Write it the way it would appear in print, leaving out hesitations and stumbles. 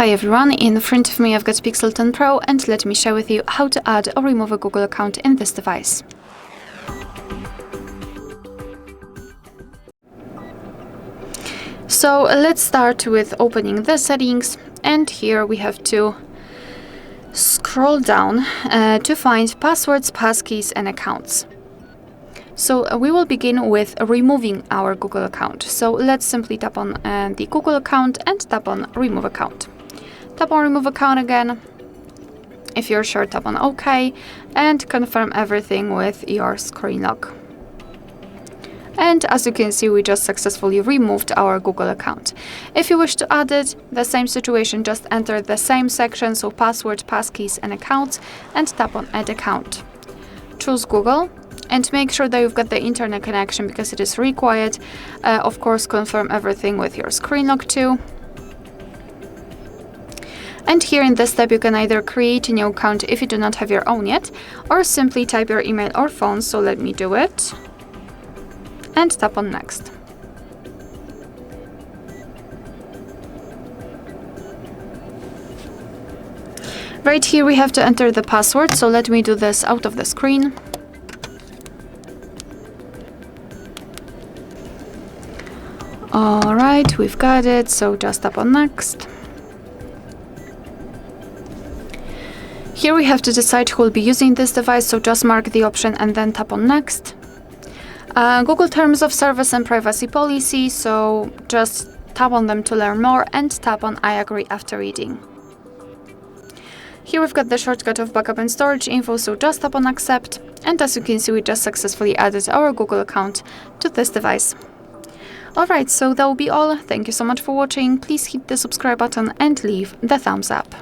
Hi everyone, in front of me I've got Pixel 10 Pro and let me share with you how to add or remove a Google account in this device. So let's start with opening the settings, and here we have to scroll down to find passwords, passkeys and accounts. So we will begin with removing our Google account. So let's simply tap on the Google account and tap on remove account. Tap on remove account again. If you're sure, tap on OK and confirm everything with your screen lock. And as you can see, we just successfully removed our Google account. If you wish to add it, the same situation, just enter the same section, so password, passkeys and accounts, and tap on add account. Choose Google and make sure that you've got the internet connection because it is required. Of course, confirm everything with your screen lock too. And here in this step, you can either create a new account if you do not have your own yet, or simply type your email or phone. So let me do it. And tap on next. Right here we have to enter the password, so let me do this out of the screen. Alright, we've got it, so just tap on next. Here we have to decide who will be using this device, so just mark the option and then tap on next. Google Terms of Service and Privacy Policy, so just tap on them to learn more and tap on I agree after reading. Here we've got the shortcut of backup and storage info, so just tap on accept, and as you can see, we just successfully added our Google account to this device. Alright, so that will be all. Thank you so much for watching. Please hit the subscribe button and leave the thumbs up.